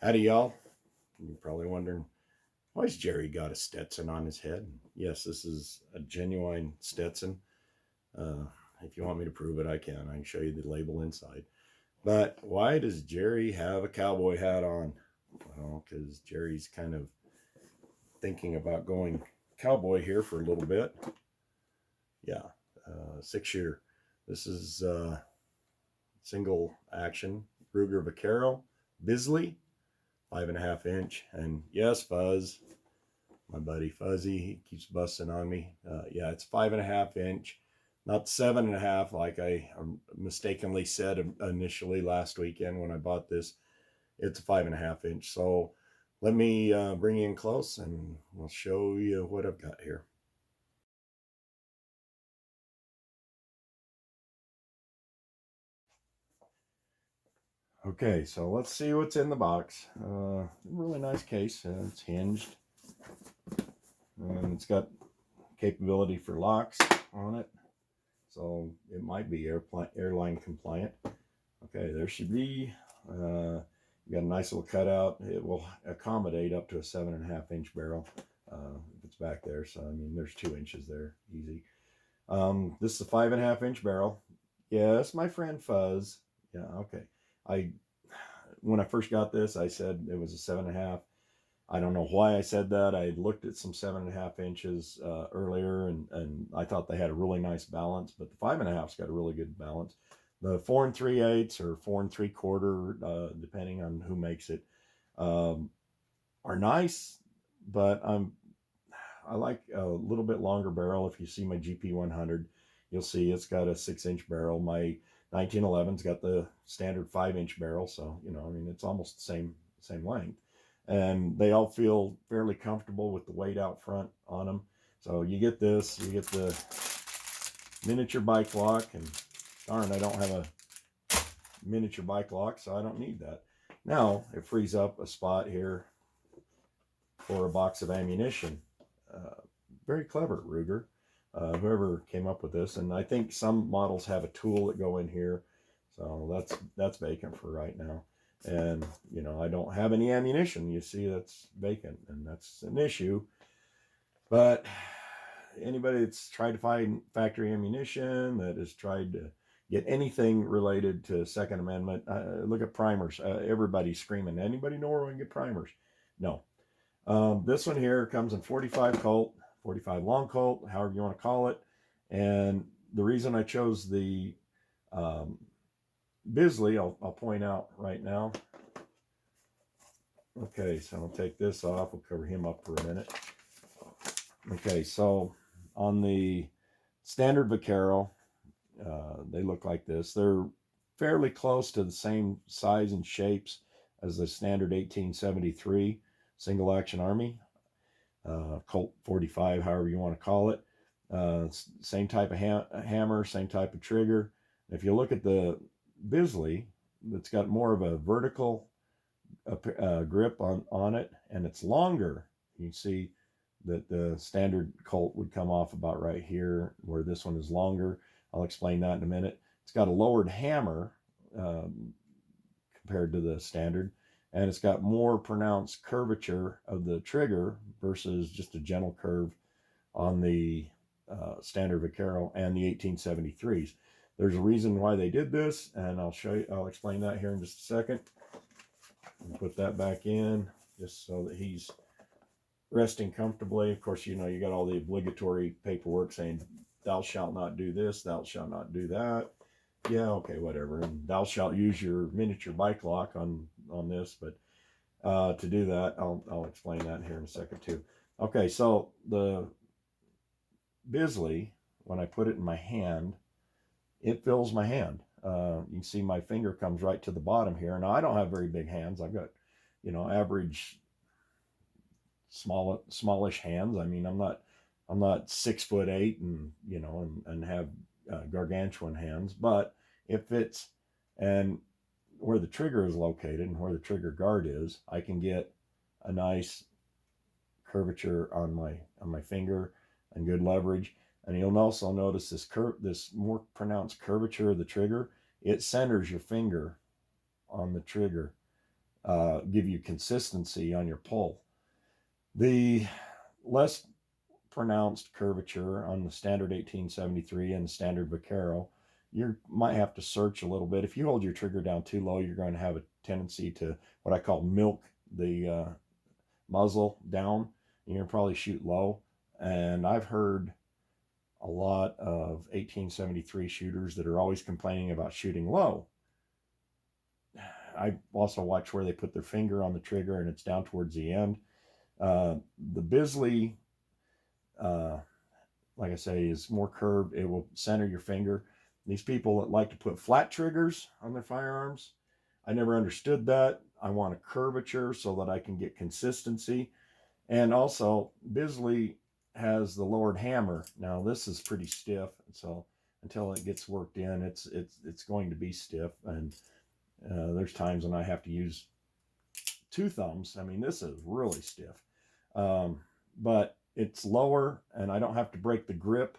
Howdy, y'all. You're probably wondering, why's Jerry got a Stetson on his head? Yes, this is a genuine Stetson. If you want me to prove it, I can show you the label inside. But why does Jerry have a cowboy hat on? Well, because Jerry's kind of thinking about going cowboy here for a little bit. Yeah, 6-shooter. This is single action Ruger Vaquero Bisley 5.5 inch. And yes, Fuzz, my buddy Fuzzy, he keeps busting on me. Yeah, it's 5.5 inch, not 7.5 like I mistakenly said initially last weekend when I bought this. It's a 5.5 inch. So let me bring you in close and I'll show you what I've got here. Okay, so let's see what's in the box. Really nice case. It's hinged. And it's got capability for locks on it. So it might be airline compliant. Okay, there should be. You got a nice little cutout. It will accommodate up to a 7.5 inch barrel if it's back there. So, I mean, there's 2 inches there, easy. This is a 5.5 inch barrel. Yes, my friend Fuzz. Yeah, okay. When I first got this, I said it was a 7.5. I don't know why I said that. I had looked at some 7.5 inches earlier, and I thought they had a really nice balance, but the 5.5's got a really good balance. The 4 3/8 or 4 3/4, depending on who makes it, are nice, but I like a little bit longer barrel. If you see my GP100, you'll see it's got a 6-inch barrel. My 1911's got the standard 5-inch barrel, so I mean, it's almost the same length, and they all feel fairly comfortable with the weight out front on them. So you get this, you get the miniature bike lock, and darn, I don't have a miniature bike lock, so I don't need that. Now it frees up a spot here for a box of ammunition. Very clever, Ruger. Whoever came up with this, and I think some models have a tool that go in here, so that's vacant for right now. And I don't have any ammunition. You see, that's vacant, and that's an issue. But anybody that's tried to find factory ammunition, that has tried to get anything related to Second Amendment, look at primers. Everybody's screaming, anybody know where we can get primers? No. This one here comes in 45 Colt, 45 long Colt, however you want to call it. And the reason I chose the Bisley, I'll point out right now. Okay, so I'll take this off. We'll cover him up for a minute. Okay, so on the standard Vaquero, they look like this. They're fairly close to the same size and shapes as the standard 1873 single action Army, Colt 45, however you want to call it. Same type of hammer, same type of trigger. If you look at the Bisley, it's got more of a vertical grip on it, and it's longer. You can see that the standard Colt would come off about right here, where this one is longer. I'll explain that in a minute. It's got a lowered hammer compared to the standard, and it's got more pronounced curvature of the trigger versus just a gentle curve on the standard Vaquero and the 1873s. There's a reason why they did this, and I'll explain that here in just a second. I'll put that back in just so that he's resting comfortably. Of course, you got all the obligatory paperwork saying thou shalt not do this, thou shalt not do that. Yeah, okay, whatever. And thou shalt use your miniature bike lock on this, but to do that, I'll explain that here in a second too. Okay, so the Bisley, when I put it in my hand, it fills my hand. You can see my finger comes right to the bottom here. Now, I don't have very big hands. I've got, average smallish hands. I mean, I'm not 6'8" and have gargantuan hands, but it fits. And where the trigger is located and where the trigger guard is, I can get a nice curvature on my finger and good leverage. And you'll also notice this more pronounced curvature of the trigger. It centers your finger on the trigger give you consistency on your pull. The less pronounced curvature on the standard 1873 and the standard Vaquero, you might have to search a little bit. If you hold your trigger down too low, you're going to have a tendency to what I call milk the muzzle down. You're going to probably shoot low. And I've heard a lot of 1873 shooters that are always complaining about shooting low. I also watch where they put their finger on the trigger and it's down towards the end. The Bisley, like I say, is more curved. It will center your finger. These people that like to put flat triggers on their firearms, I never understood that. I want a curvature so that I can get consistency. And also, Bisley has the lowered hammer. Now, this is pretty stiff, so until it gets worked in, it's going to be stiff. And there's times when I have to use 2 thumbs. I mean, this is really stiff. But it's lower, and I don't have to break the grip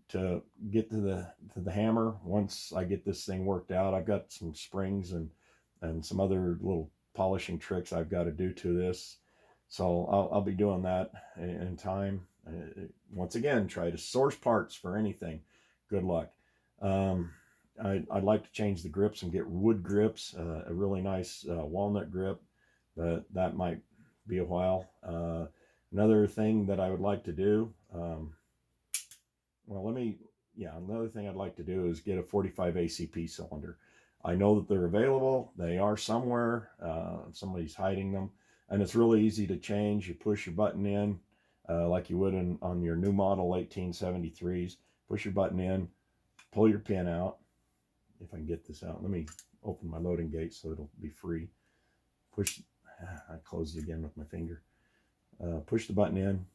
to get to the hammer. Once I get this thing worked out, I've got some springs and some other little polishing tricks I've got to do to this. So I'll be doing that in time. Once again, try to source parts for anything. Good luck. I'd like to change the grips and get wood grips, a really nice walnut grip, but that might be a while. Another thing that I would like to do, another thing I'd like to do is get a 45 ACP cylinder. I know that they're available. They are somewhere. Somebody's hiding them. And it's really easy to change. You push your button in like you would on your new model 1873s. Push your button in, pull your pin out. If I can get this out. Let me open my loading gate so it'll be free. I closed it again with my finger. Push the button in,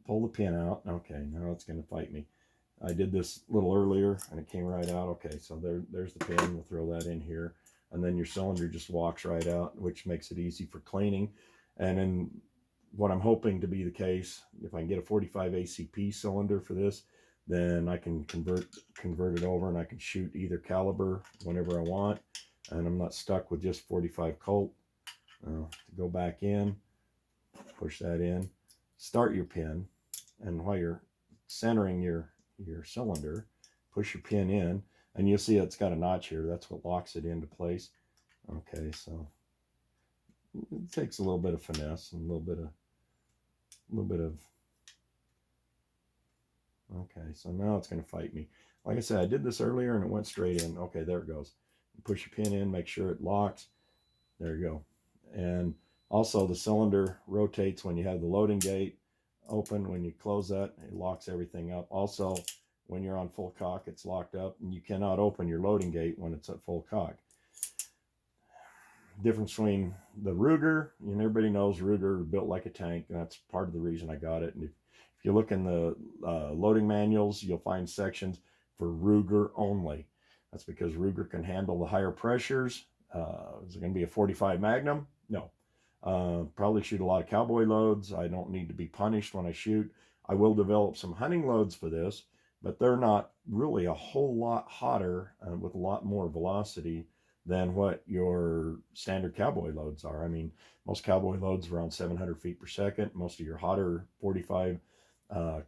pull the pin out. Okay, now it's going to fight me. I did this a little earlier and it came right out. Okay, so there's the pin. We'll throw that in here. And then your cylinder just walks right out, which makes it easy for cleaning. And then what I'm hoping to be the case, if I can get a 45 ACP cylinder for this, then I can convert it over and I can shoot either caliber whenever I want. And I'm not stuck with just 45 Colt. To go back in, push that in, start your pin, and while you're centering your cylinder, push your pin in, and you'll see it's got a notch here. That's what locks it into place. Okay, so it takes a little bit of finesse and a little bit of okay, so now it's going to fight me. Like I said, I did this earlier and it went straight in. Okay, there it goes. Push your pin in, make sure it locks. There you go. And also the cylinder rotates when you have the loading gate open. When you close that, it locks everything up. Also, when you're on full cock, it's locked up and you cannot open your loading gate when it's at full cock. Difference between the Ruger, and everybody knows Ruger built like a tank, and that's part of the reason I got it. And if you look in the loading manuals, you'll find sections for Ruger only. That's because Ruger can handle the higher pressures. Is it going to be a 45 Magnum? No. Probably shoot a lot of cowboy loads. I don't need to be punished when I shoot. I will develop some hunting loads for this, but they're not really a whole lot hotter with a lot more velocity than what your standard cowboy loads are. I mean, most cowboy loads are around 700 feet per second. Most of your hotter 45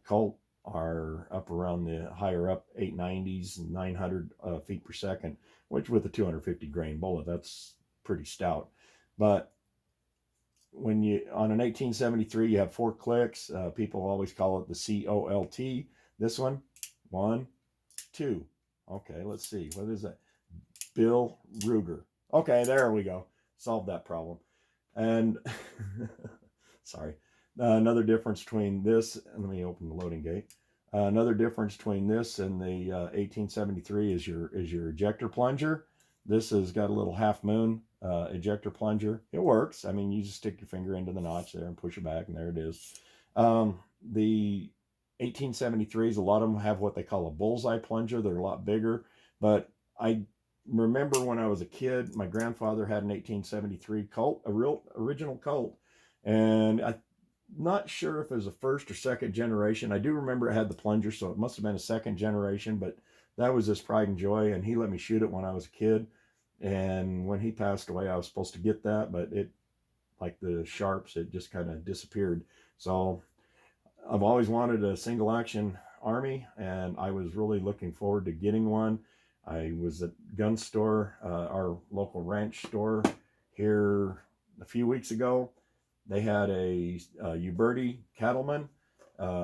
Colt are up around the higher up 890s and 900 feet per second, which with a 250 grain bullet, that's pretty stout. But when you on an 1873, you have 4 clicks. People always call it the COLT. This one, 1, 2. Okay, let's see. What is that? Bill Ruger. Okay, there we go. Solved that problem. And sorry. Another difference between this, and let me open the loading gate. Another difference between this and the 1873 is your ejector plunger. This has got a little half moon ejector plunger. It works. I mean, you just stick your finger into the notch there and push it back, and there it is. The 1873s, a lot of them have what they call a bullseye plunger. They're a lot bigger, but I remember when I was a kid, my grandfather had an 1873 Colt, a real original Colt, and I'm not sure if it was a first or second generation. I do remember it had the plunger, so it must have been a second generation, but that was his pride and joy, and he let me shoot it when I was a kid. And when he passed away, I was supposed to get that, but it, like the sharps, it just kind of disappeared. So I've always wanted a single action Army, and I was really looking forward to getting one. I was at gun store, our local ranch store here a few weeks ago. They had a Uberti Cattleman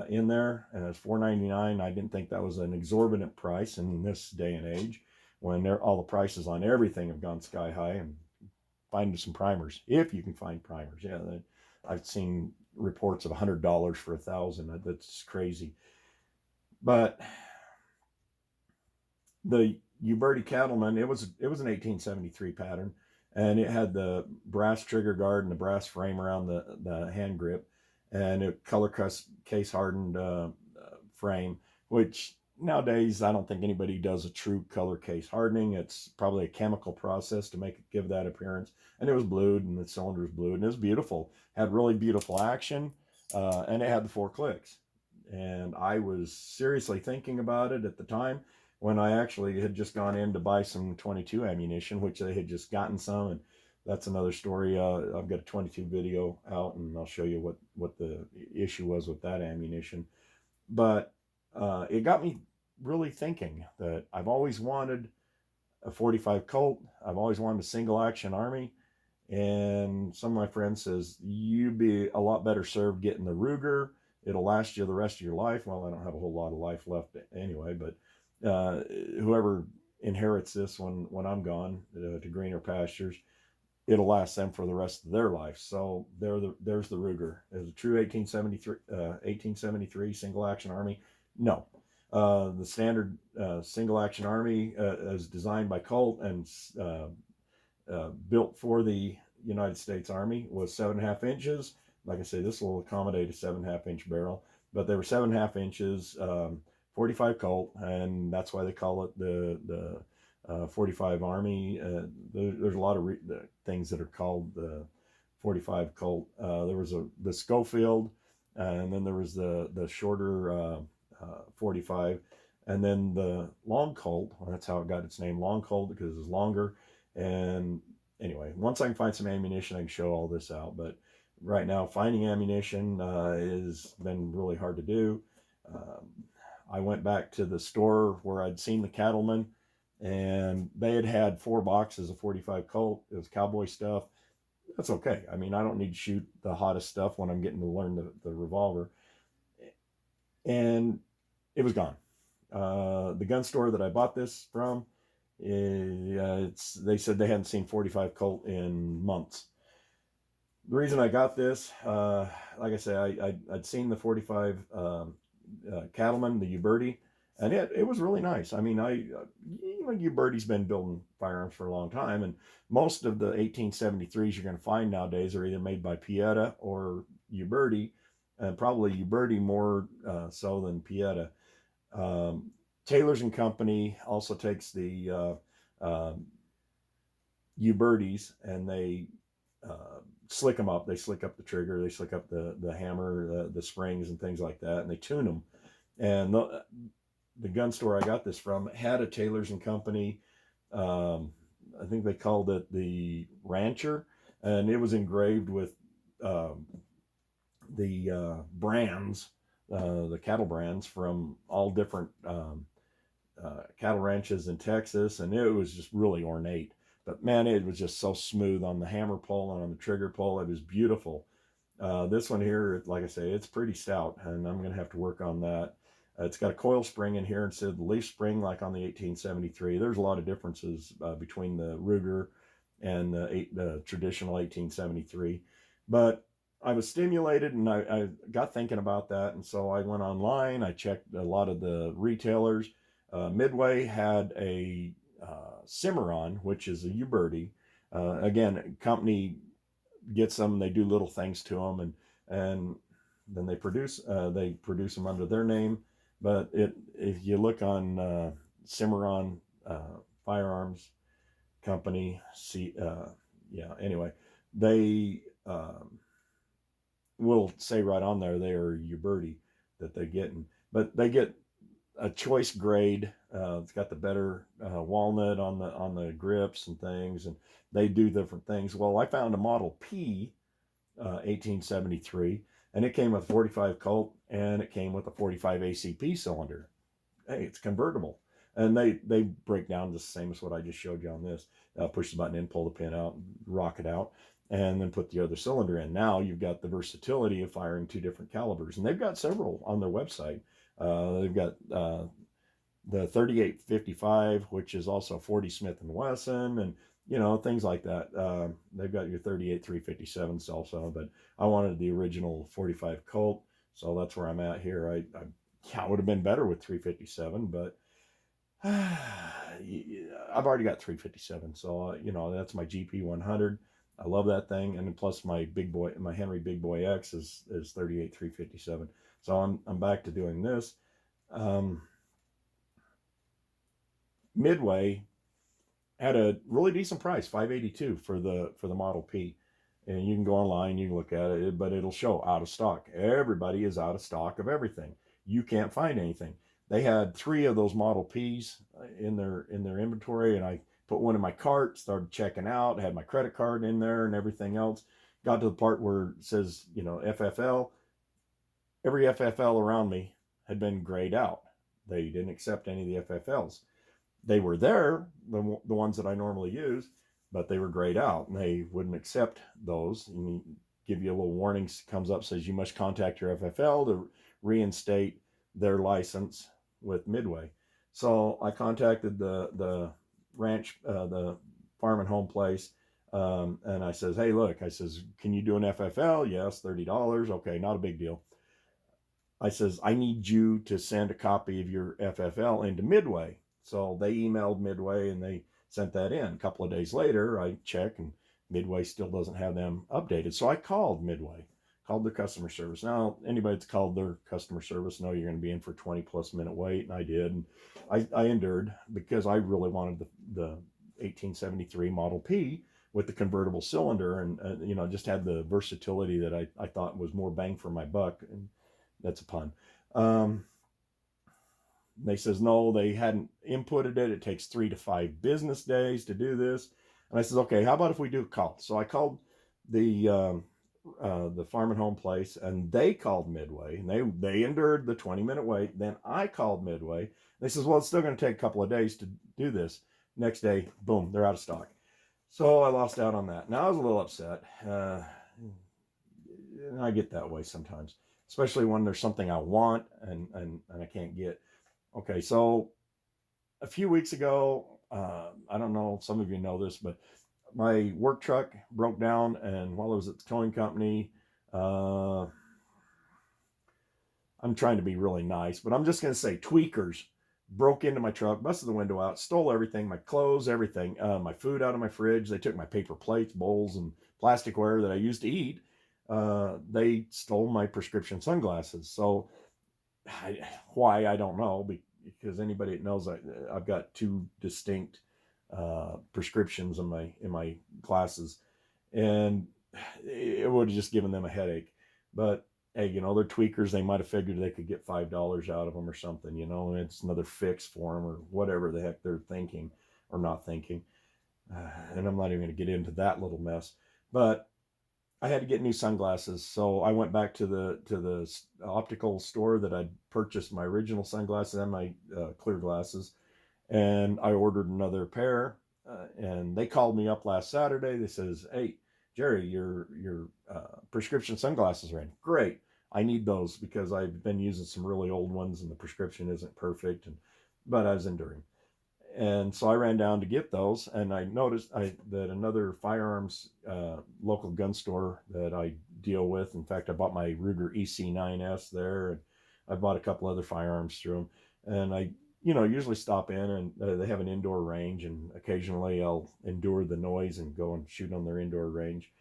in there, and it's $4.99. I didn't think that was an exorbitant price in this day and age, when all the prices on everything have gone sky high. And find some primers if you can find primers. Yeah, I've seen reports of $100 for 1,000. That's crazy. But the Uberti Cattleman, it was an 1873 pattern, and it had the brass trigger guard and the brass frame around the hand grip, and a color case hardened frame, which nowadays I don't think anybody does a true color case hardening. It's probably a chemical process to make it give that appearance. And it was blued, and the cylinder was blued, and it was beautiful. Had really beautiful action, and it had the 4 clicks. And I was seriously thinking about it at the time, when I actually had just gone in to buy some 22 ammunition, which they had just gotten some. And that's another story. I've got a 22 video out, and I'll show you what the issue was with that ammunition. But it got me really thinking that I've always wanted a 45 Colt. I've always wanted a single action Army. And some of my friends says, you'd be a lot better served getting the Ruger. It'll last you the rest of your life. Well, I don't have a whole lot of life left anyway, but whoever inherits this when I'm gone to greener pastures, it'll last them for the rest of their life. So there's the Ruger. Is a true 1873 single action Army? No. The standard single action Army is designed by Colt and built for the United States Army was 7.5 inches. Like I say, this will accommodate a 7.5 inch barrel, but they were 7.5 inches, 45 Colt, and that's why they call it the 45 Army. There's a lot of things that are called the 45 Colt. There was the Schofield, and then there was the shorter 45, and then the long Colt. Well, that's how it got its name, long Colt, because it was longer. And anyway, once I can find some ammunition, I can show all this out. But right now, finding ammunition has been really hard to do. I went back to the store where I'd seen the Cattleman, and they had 4 boxes of 45 Colt. It was cowboy stuff. That's okay. I mean, I don't need to shoot the hottest stuff when I'm getting to learn the revolver. And it was gone. The gun store that I bought this from, they said they hadn't seen 45 Colt in months. The reason I got this, like I say, I'd seen the 45 Cattleman, the Uberti, and it was really nice. I mean, Uberti's been building firearms for a long time, and most of the 1873s you're going to find nowadays are either made by Pieta or Uberti, and probably Uberti more so than Pieta. Taylor's and Company also takes the Ubertis, and they slick them up. They slick up the trigger, they slick up the hammer, the springs and things like that, and they tune them. And the gun store I got this from had a Taylor's and Company, I think they called it the Rancher, and it was engraved with the brands, the cattle brands from all different cattle ranches in Texas, and it was just really ornate. But man, it was just so smooth on the hammer pull and on the trigger pull. It was beautiful. This one here, like I say, it's pretty stout, and I'm going to have to work on that. It's got a coil spring in here instead of the leaf spring like on the 1873. There's a lot of differences between the Ruger and the traditional 1873. But I was stimulated, and I got thinking about that, and so I went online. I checked a lot of the retailers. Midway had a Cimarron, which is a Uberti. Again, company gets them, they do little things to them, and then they produce them under their name. But if you look on Cimarron Firearms Company, anyway, they will say right on there they are Uberti that they're getting, but they get a choice grade. It's got the better walnut on the grips and things, and they do different things. Well, I found a Model P 1873, and it came with 45 Colt, and it came with a 45 ACP cylinder. Hey, it's convertible, and they break down just the same as what I just showed you on this. Push the button in, pull the pin out, rock it out, and then put the other cylinder in. Now you've got the versatility of firing two different calibers, and they've got several on their website. They've got the 3855, which is also 40 Smith & Wesson, and things like that. They've got your 38 357s also, but I wanted the original 45 Colt, so that's where I'm at here. I would have been better with 357, but I've already got 357, so that's my GP 100. I love that thing, and then plus my Henry Big Boy X is 38 357. So I'm back to doing this. Midway had a really decent price, $582 for the Model P, and you can go online, you can look at it, but it'll show out of stock. Everybody is out of stock of everything. You can't find anything. They had 3 of those Model Ps in their inventory, and I put one in my cart, started checking out, had my credit card in there and everything else. Got to the part where it says, FFL. Every FFL around me had been grayed out. They didn't accept any of the FFLs. They were there, the ones that I normally use, but they were grayed out, and they wouldn't accept those. And give you a little warning, comes up, says you must contact your FFL to reinstate their license with Midway. So I contacted the ranch, the farm and home place, and I says, hey, look, I says, can you do an FFL? Yes, $30. Okay, not a big deal. I says, I need you to send a copy of your FFL into Midway. So they emailed Midway, and they sent that in. A couple of days later, I check, and Midway still doesn't have them updated. So I called Midway, called their customer service. Now, anybody that's called their customer service know you're going to be in for 20-plus minute wait, and I did. And I endured, because I really wanted the 1873 Model P with the convertible cylinder, and just had the versatility that I thought was more bang for my buck. And that's a pun. They says, no, they hadn't inputted it. It takes 3 to 5 business days to do this. And I says, okay, how about if we do a call? So I called the farm and home place, and they called Midway, and they endured the 20-minute wait. Then I called Midway. They says, well, it's still going to take a couple of days to do this. Next day, boom, they're out of stock. So I lost out on that. Now I was a little upset. And I get that way sometimes, especially when there's something I want and I can't get. Okay, so a few weeks ago, I don't know, some of you know this, but my work truck broke down, and while I was at the towing company, I'm trying to be really nice, but I'm just going to say tweakers broke into my truck, busted the window out, stole everything, my clothes, everything, my food out of my fridge. They took my paper plates, bowls, and plasticware that I used to eat. They stole my prescription sunglasses. So why, I don't know, because anybody that knows, I've got 2 distinct prescriptions in my glasses, and it would have just given them a headache. But hey, they're tweakers. They might have figured they could get $5 out of them or something, and it's another fix for them, or whatever the heck they're thinking or not thinking. And I'm not even going to get into that little mess. But I had to get new sunglasses, so I went back to the optical store that I'd purchased my original sunglasses and my clear glasses, and I ordered another pair. And they called me up last Saturday. They says, "Hey, Jerry, your prescription sunglasses are in. Great, I need those because I've been using some really old ones, and the prescription isn't perfect." But I was enduring. And so I ran down to get those, and I noticed that another firearms local gun store that I deal with, in fact, I bought my Ruger EC9S there, and I bought a couple other firearms through them. And I, usually stop in, and they have an indoor range, and occasionally I'll endure the noise and go and shoot on their indoor range.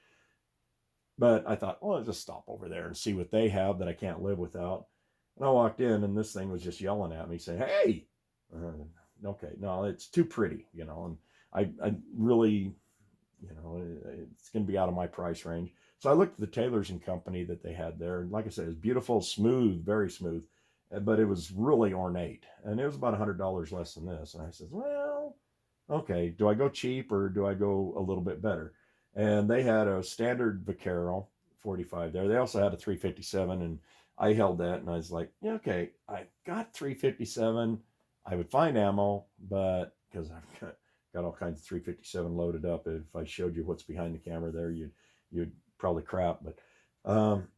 But I thought, well, I'll just stop over there and see what they have that I can't live without. And I walked in, and this thing was just yelling at me, saying, "Hey!" Okay, no, it's too pretty, and I really, it's going to be out of my price range. So I looked at the Taylors and Company that they had there, and like I said, it's beautiful, smooth, very smooth. but it was really ornate, and it was about $100 less than this. And I said, well, okay, do I go cheap or do I go a little bit better? And they had a standard Vaquero 45 there. They also had a 357, and I held that, and I was like, yeah, okay, I got 357. I would find ammo, but because I've got all kinds of 357 loaded up. If I showed you what's behind the camera there, you'd probably crap. But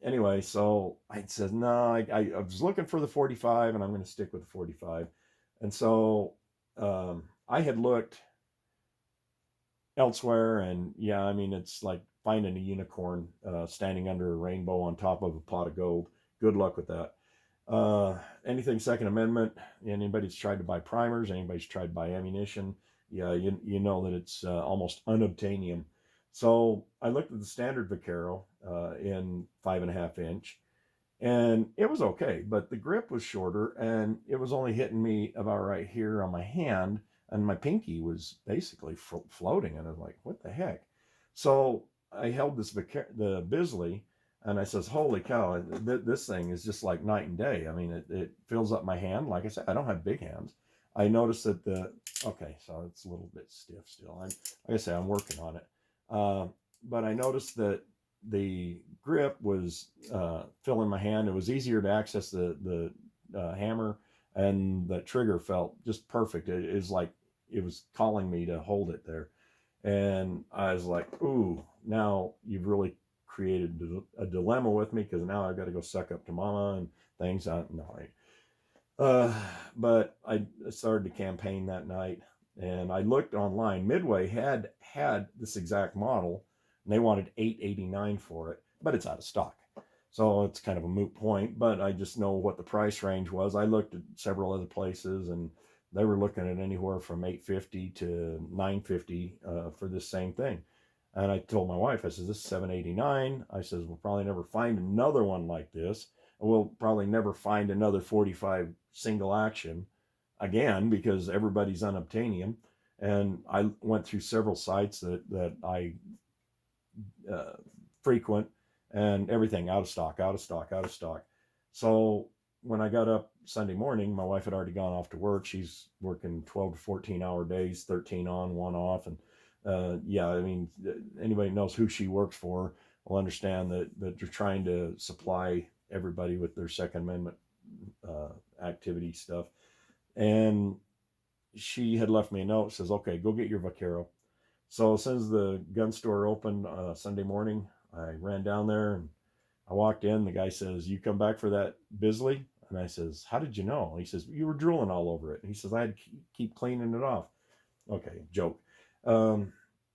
anyway, so I said, no, I was looking for the 45, and I'm going to stick with the 45. And so I had looked elsewhere, and yeah, I mean, it's like finding a unicorn standing under a rainbow on top of a pot of gold. Good luck with that. Anything Second Amendment, anybody's tried to buy primers, anybody's tried to buy ammunition, yeah, you know that it's almost unobtainium. So I looked at the standard Vaquero in 5.5 inch, and it was okay, but the grip was shorter, and it was only hitting me about right here on my hand, and my pinky was basically floating, and I was like, what the heck? So I held the Bisley, and I says, holy cow, this thing is just like night and day. I mean, it fills up my hand. Like I said, I don't have big hands. I noticed that okay, so it's a little bit stiff still. Like I say, I'm working on it. But I noticed that the grip was filling my hand. It was easier to access the hammer, and the trigger felt just perfect. It is like it was calling me to hold it there. And I was like, ooh, now you've really created a dilemma with me, because now I've got to go suck up to mama and things. But I started to campaign that night, and I looked online. Midway had this exact model, and they wanted $889 for it, but it's out of stock. So it's kind of a moot point, but I just know what the price range was. I looked at several other places, and they were looking at anywhere from $850 to $950 for this same thing. And I told my wife, I said, this is $789. I says, we'll probably never find another one like this. We'll probably never find another 45 single action again, because everybody's unobtainium. And I went through several sites that I frequent, and everything out of stock, out of stock, out of stock. So when I got up Sunday morning, my wife had already gone off to work. She's working 12 to 14-hour days, 13 on, 1 off. And yeah, I mean, anybody knows who she works for will understand that they're trying to supply everybody with their Second Amendment activity stuff. And she had left me a note, says, okay, go get your Vaquero. So as soon as the gun store opened Sunday morning, I ran down there, and I walked in. The guy says, you come back for that Bisley? And I says, how did you know? He says, you were drooling all over it. And he says, I had to keep cleaning it off. Okay, joke.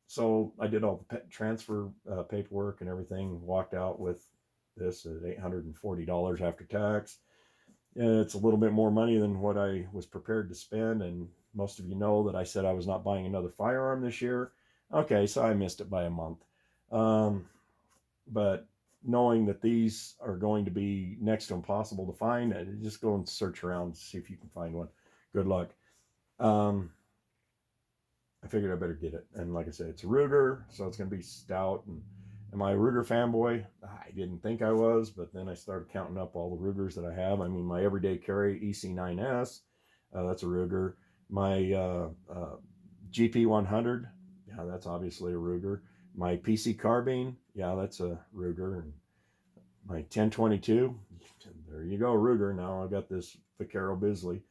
So I did all the transfer paperwork and everything, walked out with this at $840 after tax. It's a little bit more money than what I was prepared to spend, and most of you know that I said I was not buying another firearm this year. Okay, so I missed it by a month. But knowing that these are going to be next to impossible to find, just go and search around and see if you can find one. Good luck. I figured I better get it. And like I said, it's a Ruger, so it's going to be stout. And am I a Ruger fanboy? I didn't think I was, but then I started counting up all the Rugers that I have. I mean, my everyday carry EC9S, that's a Ruger. My GP100, yeah, that's obviously a Ruger. My PC carbine, yeah, that's a Ruger. And my 1022, there you go, Ruger. Now I've got this Vaquero Bisley,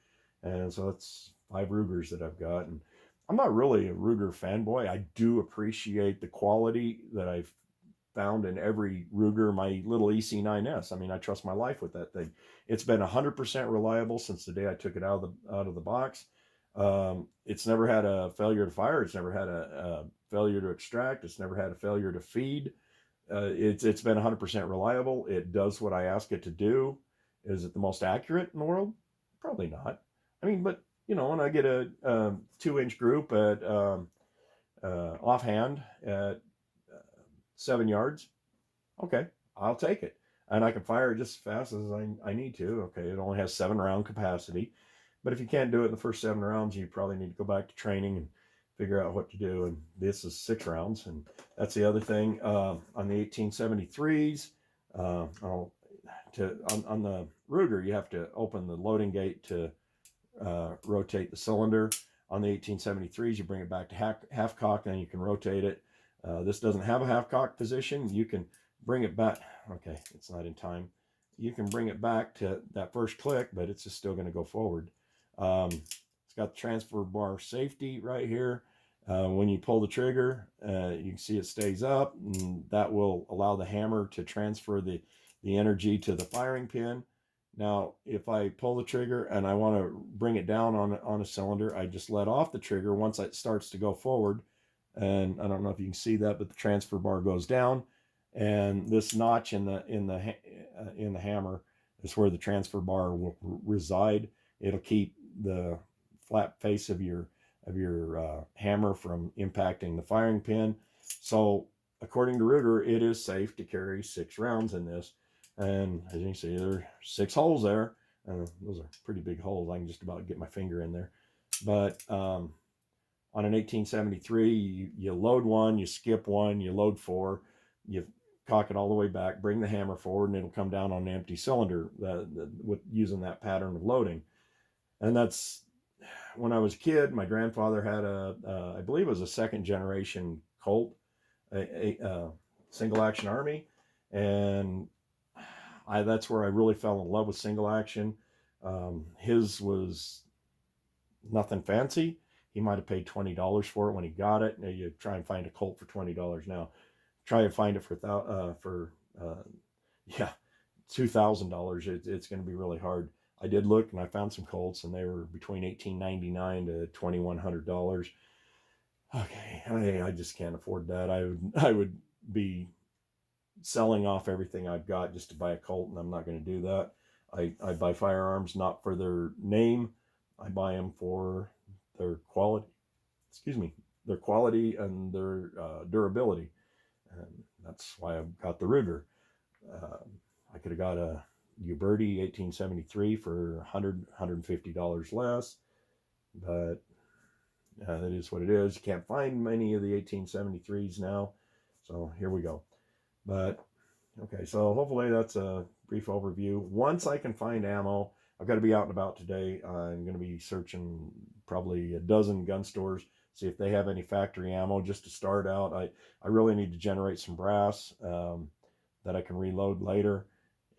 and so that's 5 Rugers that I've got. And I'm not really a Ruger fanboy. I do appreciate the quality that I've found in every Ruger. My little EC9S, I mean, I trust my life with that thing. It's been 100% reliable since the day I took it out of the box. It's never had a failure to fire. It's never had a failure to extract. It's never had a failure to feed. It's been 100% reliable. It does what I ask it to do. Is it the most accurate in the world? Probably not. I mean, but you know, when I get a 2-inch group at offhand at 7 yards, okay, I'll take it. And I can fire it just as fast as I need to. Okay, it only has 7-round capacity. But if you can't do it in the first 7 rounds, you probably need to go back to training and figure out what to do. And this is 6 rounds. And that's the other thing. On the 1873s, on the Ruger, you have to open the loading gate to rotate the cylinder. On the 1873s, you bring it back to half cock, and you can rotate it. This doesn't have a half cock position. You can bring it back. Okay, it's not in time. You can bring it back to that first click, but it's just still going to go forward. It's got the transfer bar safety right here. When you pull the trigger, you can see it stays up, and that will allow the hammer to transfer the energy to the firing pin. Now, if I pull the trigger and I want to bring it down on a cylinder, I just let off the trigger once it starts to go forward. And I don't know if you can see that, but the transfer bar goes down, and this notch in the hammer is where the transfer bar will reside. It'll keep the flat face of your hammer from impacting the firing pin. So according to Ruger, it is safe to carry 6 rounds in this. And as you can see, there are 6 holes there. Those are pretty big holes. I can just about get my finger in there. But on an 1873, you load 1, you skip 1, you load 4, you cock it all the way back, bring the hammer forward, and it'll come down on an empty cylinder with using that pattern of loading. And that's, when I was a kid, my grandfather had I believe it was a 2nd generation Colt, a single action Army, and that's where I really fell in love with single action. His was nothing fancy. He might have paid $20 for it when he got it. Now you try and find a Colt for $20 now. Try to find it for $2,000. It's going to be really hard. I did look, and I found some Colts, and they were between $1,899 to $2,100. Okay, I just can't afford that. I would be selling off everything I've got just to buy a Colt, and I'm not going to do that. I buy firearms not for their name. I buy them for their quality. Their quality and their durability, and that's why I've got the Ruger. I could have got a Uberti 1873 for $150 less, but that is what it is. You can't find many of the 1873s now, so here we go. But okay, so hopefully that's a brief overview. Once I can find ammo, I've got to be out and about today. I'm going to be searching probably a dozen gun stores, see if they have any factory ammo just to start out. I really need to generate some brass that I can reload later.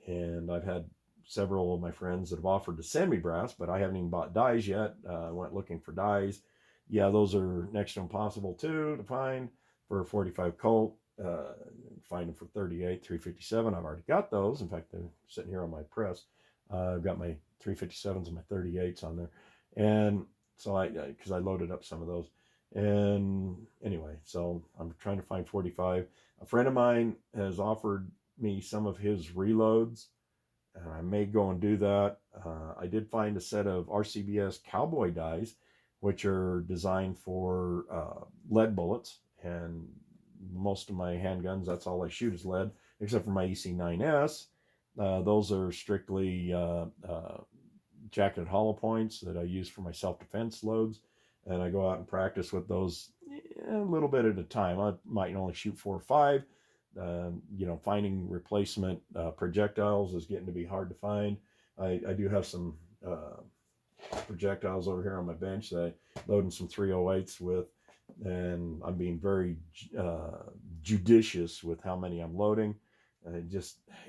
And I've had several of my friends that have offered to send me brass, but I haven't even bought dies yet. I went looking for dies. Yeah, those are next to impossible too to find for a 45 Colt. Find them for 38, 357. I've already got those. In fact, they're sitting here on my press. I've got my 357s and my 38s on there. And so because I loaded up some of those. And anyway, so I'm trying to find 45. A friend of mine has offered me some of his reloads, and I may go and do that. I did find a set of RCBS cowboy dies, which are designed for lead bullets, and most of my handguns, that's all I shoot is lead, except for my EC9S. Those are strictly jacketed hollow points that I use for my self-defense loads, and I go out and practice with those a little bit at a time. I might only shoot 4 or 5. Finding replacement projectiles is getting to be hard to find. I do have some projectiles over here on my bench that I'm loading some 308s with, and I'm being very judicious with how many I'm loading.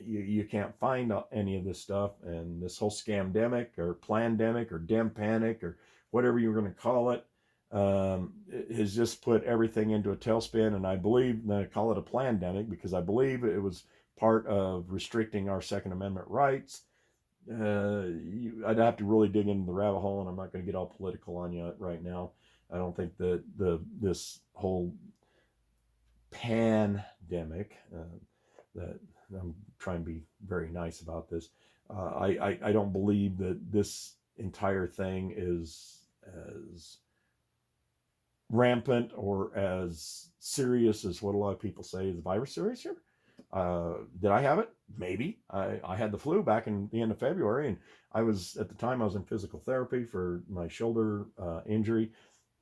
You can't find any of this stuff, and this whole scamdemic or plandemic or dempanic or whatever you're going to call it has just put everything into a tailspin. And I believe that I call it a plandemic because I believe it was part of restricting our Second Amendment rights. I'd have to really dig into the rabbit hole, and I'm not going to get all political on you right now. I don't think that this whole pandemic, that I'm trying to be very nice about this. I don't believe that this entire thing is as rampant or as serious as what a lot of people say. Is the virus serious here? Did I have it? Maybe. I had the flu back in the end of February, and at the time I was in physical therapy for my shoulder injury,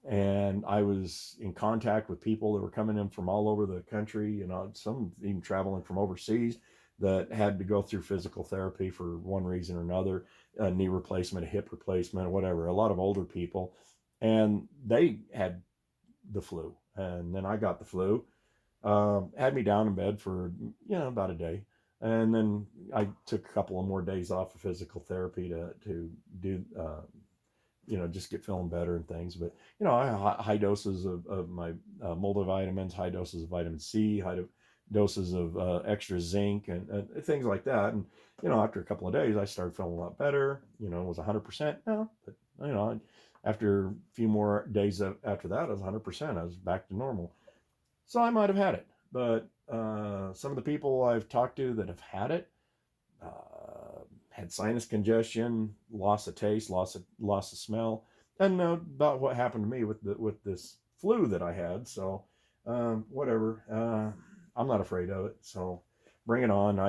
and I was in contact with people that were coming in from all over the country, some even traveling from overseas. that had to go through physical therapy for one reason or another, a knee replacement, a hip replacement, whatever, a lot of older people, and they had the flu. And then I got the flu, had me down in bed for, about a day. And then I took a couple of more days off of physical therapy to do, just get feeling better and things. But, I have high doses of my multivitamins, high doses of vitamin C, doses of extra zinc and things like that. And, after a couple of days, I started feeling a lot better. It was 100%. No, but, after a few more days after that, I was 100%. I was back to normal. So I might have had it. But some of the people I've talked to that have had it had sinus congestion, loss of taste, loss of smell, and about what happened to me with this flu that I had. So whatever. I'm not afraid of it. So bring it on.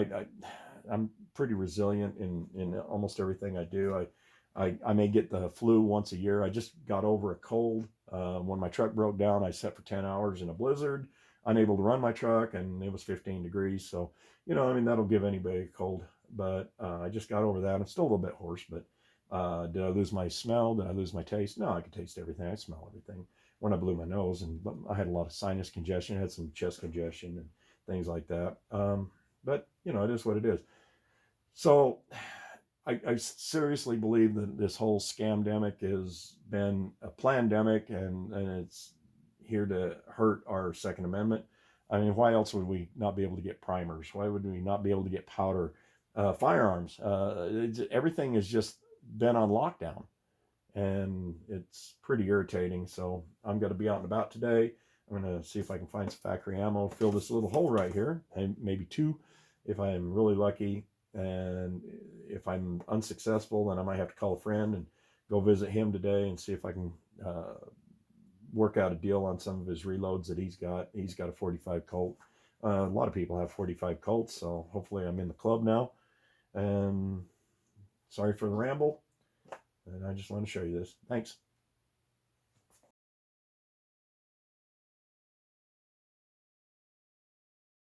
I'm pretty resilient in almost everything I do. I may get the flu once a year. I just got over a cold. When my truck broke down, I sat for 10 hours in a blizzard, unable to run my truck, and it was 15 degrees. So, that'll give anybody a cold. But I just got over that. I'm still a little bit hoarse, but did I lose my smell? Did I lose my taste? No, I could taste everything. I smell everything. When I blew my nose, and I had a lot of sinus congestion, I had some chest congestion and things like that. But, it is what it is. So I seriously believe that this whole scamdemic has been a plandemic, and it's here to hurt our Second Amendment. I mean, why else would we not be able to get primers? Why would we not be able to get powder, firearms? Everything has just been on lockdown, and it's pretty irritating. So I'm going to be out and about today. I'm going to see if I can find some factory ammo, fill this little hole right here, and maybe two if I'm really lucky. And if I'm unsuccessful, then I might have to call a friend and go visit him today and see if I can work out a deal on some of his reloads that he's got. He's got a 45 Colt. A lot of people have 45 Colts, so hopefully I'm in the club now. And sorry for the ramble, and I just want to show you this. Thanks.